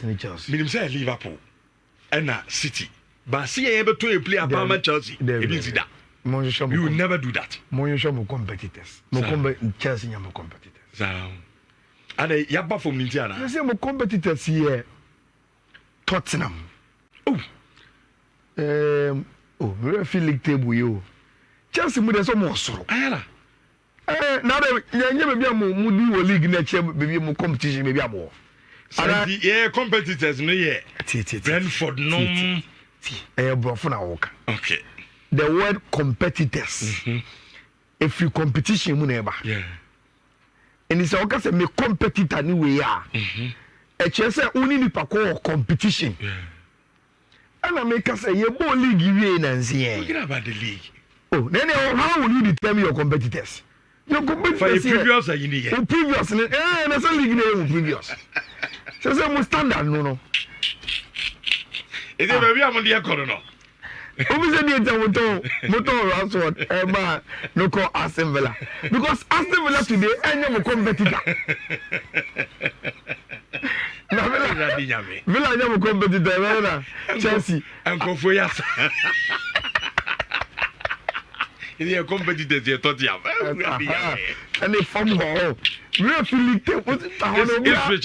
in Chelsea. Minimum say Liverpool and City. But see able to play a Palmer Chelsea. You will never do that. More competitors. Chelsea more competitors. So and Yaba from Nhyira. You say more competitors here. Tottenham. Oh, we feel league table you. Chelsea with some more so. Ayala. Now maybe I'm more league next year, maybe more competition, maybe I'm more. Yeah, competitors no yeah. Brentford no. Okay. The word competitors. If you competition mu neba. Yeah. And it's okay say me competitor ni we are. E che say uni ni pa ko competition. Yeah. And I make say ye bo league we na nsie. Forget about the league. Oh, then how will you determine your competitors? Your competitors for your previous are in here. Previous na say league na previous. So say mo standard no. Is it baby am dey call no? Obi say dey motor Rashford no call Aston Villa because Aston Villa today any mo competitor. Na Villa any mo competitor na Chelsea and Kofo Yasa. Is a competitor dey thought ya. And they form ho. We feel like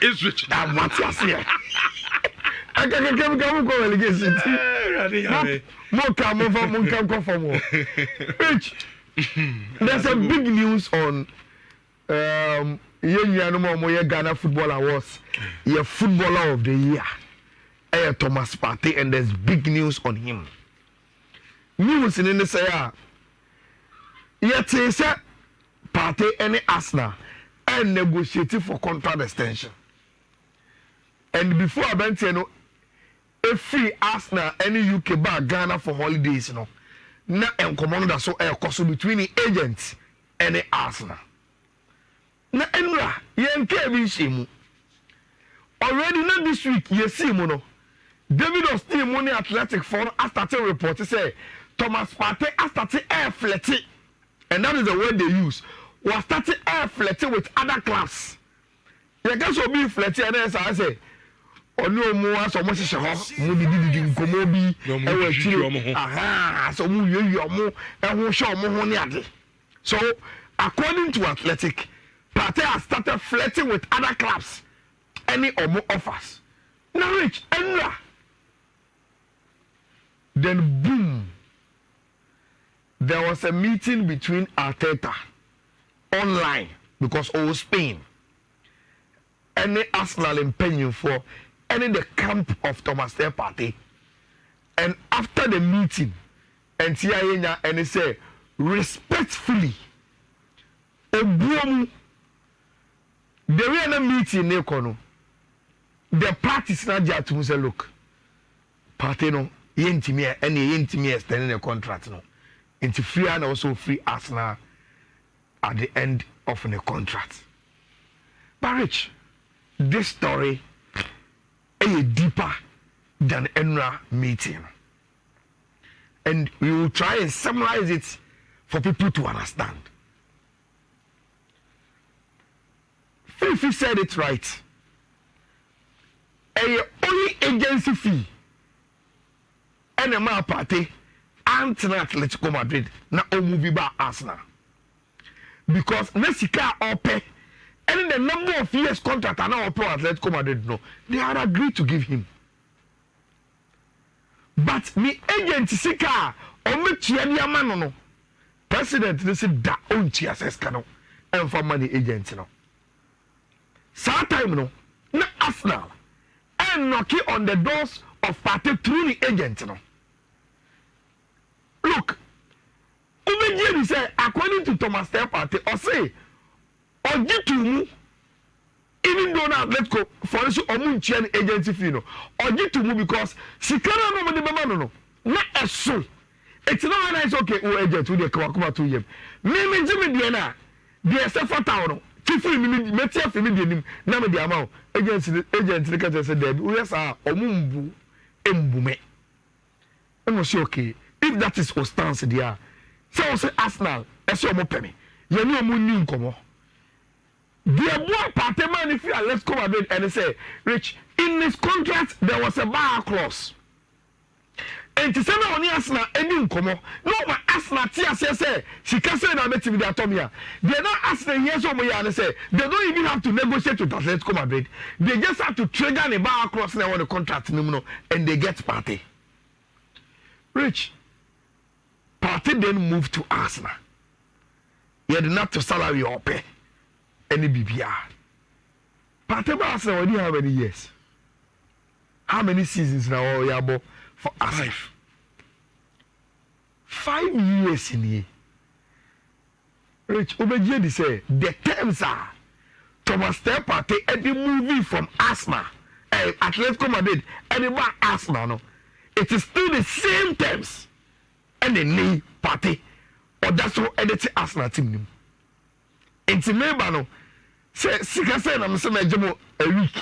it's rich. That what you say. I can't go relegation. More come for more. Rich. There's a big news on Ghana Football Awards. Your footballer of the year. Thomas Partey, and there's big news on him. News in the say yet say Partey and Arsenal and negotiating for contract extension. And before I went to a free Arsenal any UK bar Ghana for holidays, you know. Na commander so cost between the agents and the Arsenal. Na enra yen Kevin Shimu. Already not this week, you see mono. David was still money athletic for after report to say Thomas Partey after air fletty. And that is the word they use. Was starting air fletty with other clubs. You can so be fletty and as I say. Ono mo aso mo hye ho mo didi nkomo bi e wa chiri aha so mo yeyo mo e ho hye mo ho ne ade. So according to Athletic, Partey has started flirting with other clubs, any omo offers. Now rich enra, then boom, there was a meeting between Arteta online because all Spain and the Arsenal in Penyon for and in the camp of Thomas Partey. And after the meeting, and Tia and he said, respectfully, the real meeting, the parties not just to say, look, Partey no, yentimi and yentimi extending the contract no, into free and also free Arsenal at the end of the contract. But Rich, this story is deeper than Enra meeting. And we will try and summarize it for people to understand. Fifi said it right. A only agency fee and a man party and Atletico Madrid na o movie ba Arsenal. Because Mexico or pay and the number of years contract and now pro Atletico Madrid no, they had agreed to give him. But me agent sika or me chia man no. President they said that own chia says cano and for money agent no. Some time no, na Arsenal and knocking on the doors of Partey through the agent no. Look, Ubejiri say according to Thomas Partey or say or get to mu even though now let's go for instance omunchian agency fee no or get to mu because sikana no money bema no na eso it's not nice okay o agent we dey come to him me jimi dey na dey say for town no tifu mi metia fi mi dey nim na me dey ama agent ni ka say dey we say omumbu embume and say okay if that is our stance there say Arsenal e say omo pemi ye ni omo ni nkomo The boy Partey man, if you are, let's come a bit and say, Rich, in his contract there was a bar clause. And to say no only Arsenal any nkomo. No ma Arsenal tia say she can say na meeting with Atomia. They not Arsenal yes or me and say they don't even have to negotiate with Atletico Madrid. They just have to trigger the bar clause now on the contract no and they get Partey. Rich, Partey then moved to Arsenal. He had not to salary or pay any BBR. Partey by Arsenal already how many years? How many seasons now Yabo for Arsenal? 5 years in here. Rich, Obeji say the terms are Thomas Partey and the movie from Arsenal, Atletico Madrid, and about Arsenal. No, it is still the same terms, and the name Partey, or that's what edit Arsenal team. And to me, no, say I'm saying a week.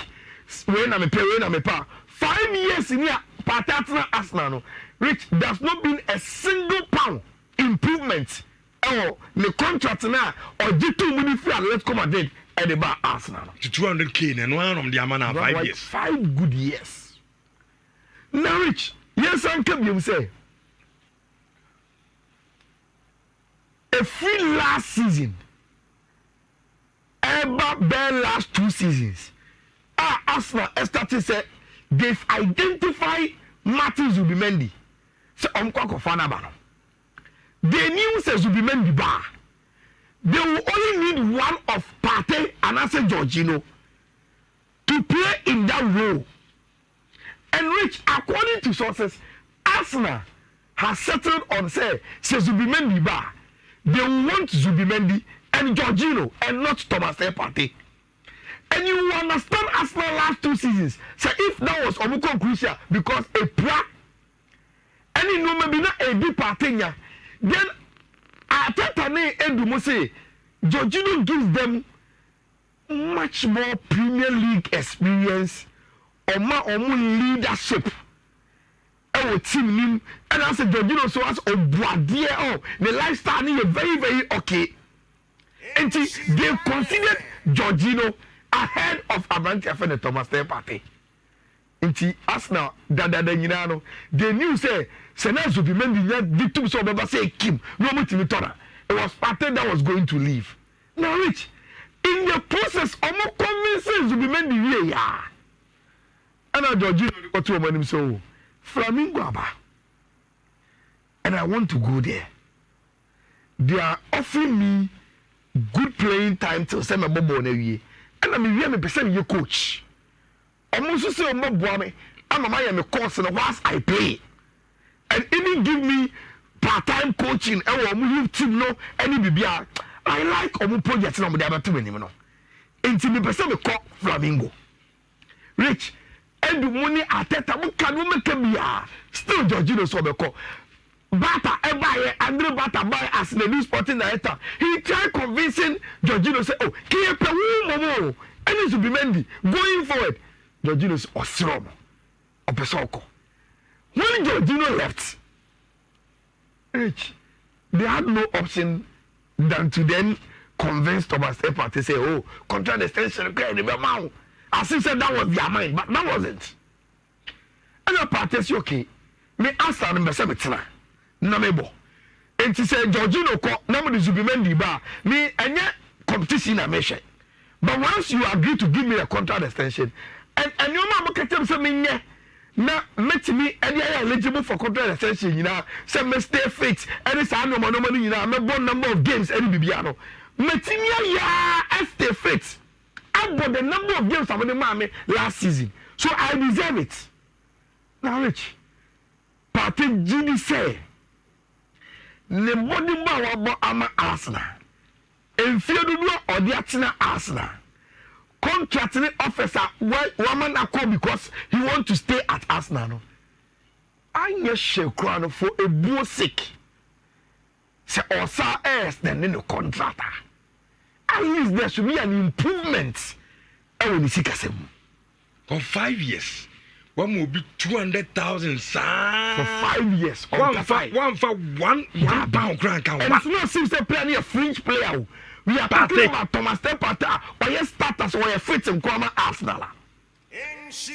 When I'm a pay, when I'm a pa. 5 years in here, Partey Arsenal. No. Rich, there's not been a single pound improvement or the contract now or G2 money for Atletico Madrid at the bar Arsenal. To 200K and one of the amount 5 years. 5 good years. Now, Rich, yes, I'm coming you say. A free last season, ever been last 2 seasons. Arsenal started say they've identified Martin Zubimendi. So they knew say Zubimendi bar. They will only need one of Partey and Ase Jorginho to play in that role. And Rich, according to sources, Arsenal has settled on say Zubimendi bar. They want Zubimendi and Jorginho and not Thomas Partey. And you understand Arsenal last 2 seasons. So if that was Omuko crucial because a pra any no maybe not a big partner, then Atatane Edumo say Jorginho gives them much more Premier League experience or more leadership. Our team name and I said Jorginho so as Obuadie the lifestyle is very, very okay. And they considered Jorginho ahead of Abrante and Thomas Partey. Inti Arsenal da they knew say Senazo Bimendi victims of Baba say Kim no more Timitora. It was Partey that was going to leave. Now Rich, in the process almost convincing Zubimendi yeah. And now Jorginho got to him so Flamingo Aba. And I want to go there. They are offering me good playing time till Sema Bobo Newie. And I'm here me person your coach. Almost say on me, I'm a course and whilst I play. And even give me part-time coaching and move team no any BBR. I like omu projects no the too many no. Until me person me call Flamingo. Rich and the money Ateta we can make a still Jorginho so be call. Bata buy Andre Bata buy as the new sporting director. He tried convincing Jorginho say, oh, keep momo. And it should be Mendy going forward. Jorginho's Osrom or Pesoko. When Jorginho left, Rich, they had no option than to then convince Thomas Partey to say, oh, contract extension, as he said that was their mind, but that wasn't. And the Partey said, okay, me ask them to say, Namebo. And he said, Jorginho, nobody should be Mendy bar. Me, and yet competition I measure. But once you agree to give me a contract extension, and your mama can tell me, now, met me and eligible for contract extension, you know, some stay fixed, and it's no money, you know, I'm a born number of games, any Bibiano. Metinia, yeah, stay fixed. I bought the number of games of the mommy last season, so I deserve it. Now, Rich, Partey Jimmy say, Nebody Bawa Ama Arsenal, and Fiodua or the Atina Arsenal. Contracting officer woman call because he want to stay at Arsenal. No? I just share crown for a bull sick. Say Osa else than the contractor. At least there should be an improvement. I will see Kasem. For 5 years, one will be 200,000 for 5 years. One for one pound crank. And it's not seems to play a fringe player. We are talking about Thomas Partey. Or yes, starters or your fits and Kwama Arsenal.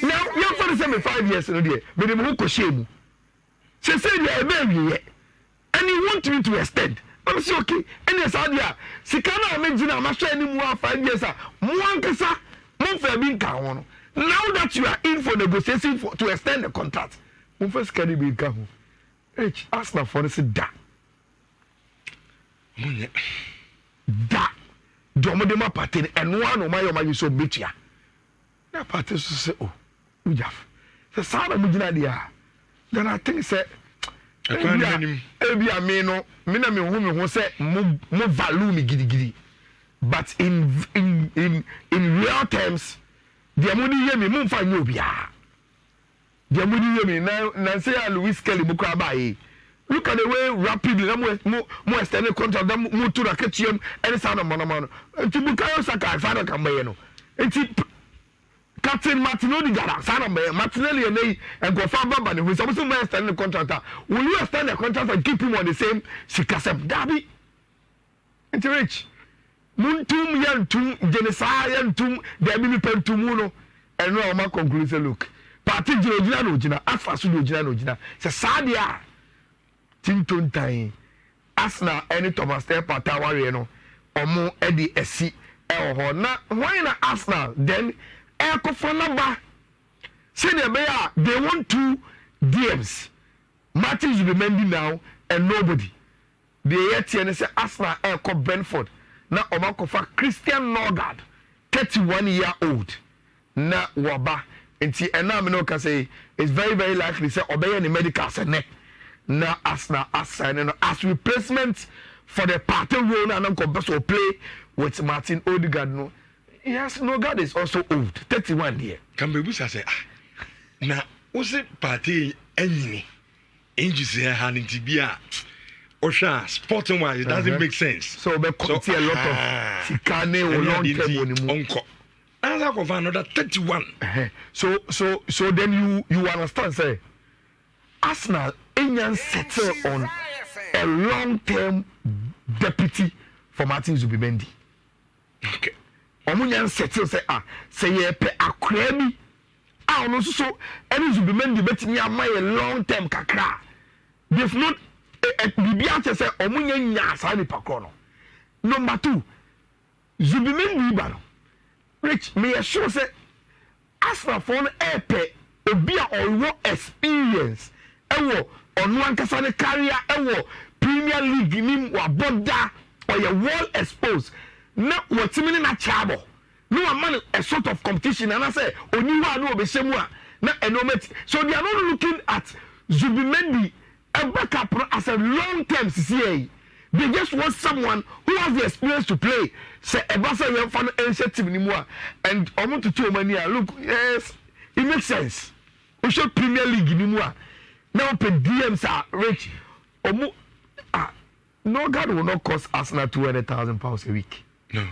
Now, you're for the 5 years in a day, but the Moko shame. She said, yeah, baby, and you want me to extend. I'm saying, okay, and yes, idea. Sikana, imagine I'm not any more 5 years. Mwankasa, Mumfa being Kawan. Now that you are in for negotiation to extend the contract, Mumfa can be Kahu. H. Arsenal for the da. Da. Domodema Partey and one of my so bitch. Now Partey say, oh, we have. The sound of Mujina, then I think, say, maybe I may know, Minami woman who say, more value me giddy. But in real terms, the money hear me, Mumfa Nubia. The money hear me now, Nancy Louis Kelly Bukabai. Look at the way rapidly, more extended contract, move to the kitchen, and it's out of Monomano. And to Bukayo Saka, Father Cambayano. It's Captain Martino di Gara, son of Martinelli and Goffa Baba, who is also my extended contractor. Will you extend the contract and keep him on the same Sikasep Derby? It's rich. Muntum Yantum, Genesayan Tum, Debbie Pentumuno, and no more conclusive look. Partey Jina, Afasu Jina, Sadia. Tinton time Arsenal any Thomas Partey warrior omo edi esi ho na why na Arsenal then ekofana say they want 2 DMs Martins will be mending now and nobody they yet and say Arsenal eko Brentford na omakofa Christian Norgaard 31-year-old na waba enti ena me no can say it's very very likely say obey any medical say na Arsenal assigning as replacement for the Partey role and Compassion play with Martin Odegaard. No, yes, Norgaard is also old, 31 here. Can be busa say na was it Partey enyi enji say hand to be a Osha sporting wise it doesn't make sense. So be cut a lot of Sikane or long term onko. And I go find another 31. So then you understand say Arsenal Indian settle on a long-term deputy for Martin Zubimendi. Okay. Omunyan settle say say pe akrami. No so any Zubimendi betimi ama a long-term kakra. They've not Bibia say omunyan nya sa ni pakro no. Number 2, Zubimendi ba no. Rich me sure say Arsenal for no pe obi a owo experience ewo onu ankasa ne career ewo Premier League nim wa boda or your wall exposed na watimi na chabo no man a sort of competition and I say oniwa no obeshemu a na enometi so they are not looking at Zubimendi a backup as a long term CCA. They just want someone who has the experience to play say ebasa yon fan ancient team nimwa and omo to chomania look yes it makes sense we should Premier League nimwa. Now, per DMs are rich. Norgaard will not cost Arsenal £200,000 a week. No.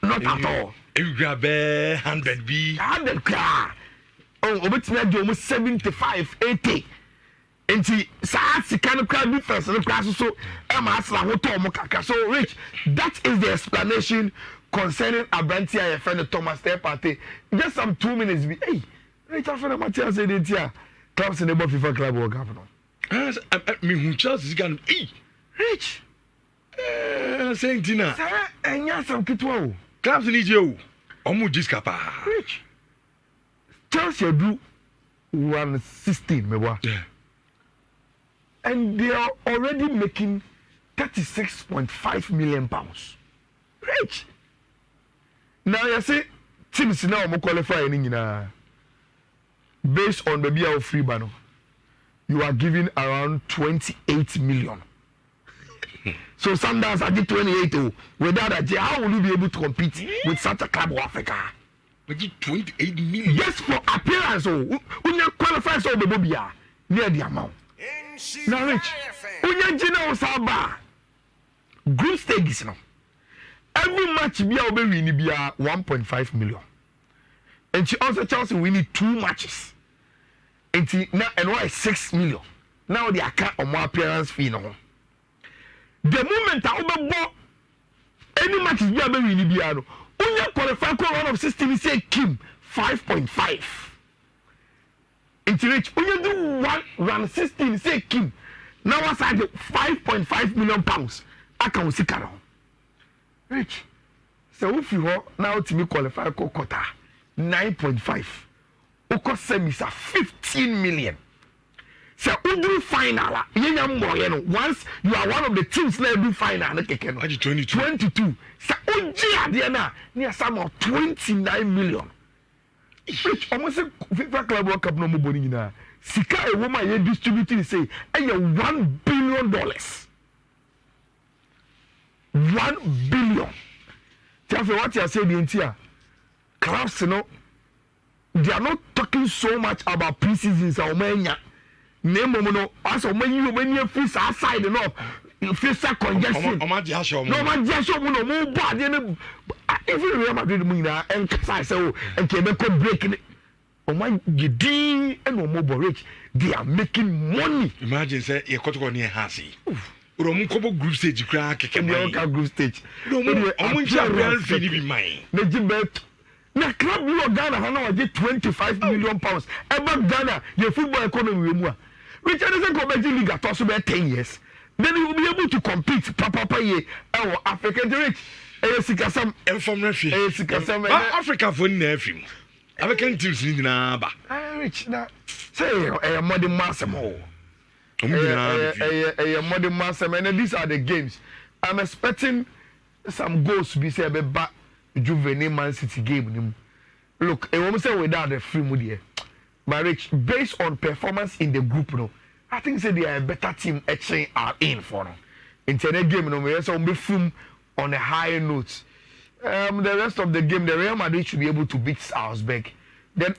Not at all. If you grab 100 B. 100 car. Oh, but you have almost 75, 80. And see, Sassy kind of crowd difference in the class. So, so rich. That is the explanation concerning Abrantia and friend Thomas Partey. Just some 2 minutes. Hey, Rich, I found Matthias said it here. Clubs in the FIFA club or governor. Me who Charles is going to Rich. Saying Tina. And yes, I'm Kitwell. Clubs in you. Omu Jiskapa. Rich. Chelsea do 116, maybe. Yeah. And they are already making £36.5 million. Rich. Now you see, teams now qualifying based on the BL free banner, you are giving around 28 million. So Sundowns are the 28. Without that, how will you be able to compete with such a club of Africa? But 28 million. Yes, for appearance. When you qualify, so the Bobia near the amount. Now, Rich, when you general Saba group stages now, every match be able to win 1.5 million. And she also tells you we need 2 matches. And now and why 6 million. Now they account on more appearance fee no. The moment I over any matches bi abe win bi ano unya qualify ko round of 16 say Kim 5.5 into rich unya do one round 16 say Kim now was at 5.5 million pounds aka usika no rich so if you now to me qualify ko quarter 9.5 oko semis are 15 million. So do final once you are one of the teams that do final 22 so near some of 29 million which almost FIFA Club World Cup no more money na sika a woman you distributing say $1 billion 1 billion. Tell me what you say the entire clubs they are not talking so much about pre-seasons or mania. Name no as when you feel outside no face congestion no man just show no more bad even Real Madrid mu na emphasize so and ke be break it o man gidi and no more rich they are making money. Imagine say e kotoko ni hasi Romu kobo group stage kra keke man group stage Romu omunja real fini bi man na jibet na club no Ghana ha na waje 25 million pounds ever Ghana your football economy we mu a Richard is a competing league at also 10 years. Then he will be able to compete papa ye our African rich. Sikasam information Africa for nefim. African teams in ba. Rich na say a modern massam ho. A modern massam and these are the games. I'm expecting some goals to be say ba juvenile Man City game. Look, I want to say without the free money. But Rich, based on performance in the group, I think say they are a better team actually are in for them. In the game, we also be film on a higher note. The rest of the game, the Real Madrid should be able to beat Salzburg. Then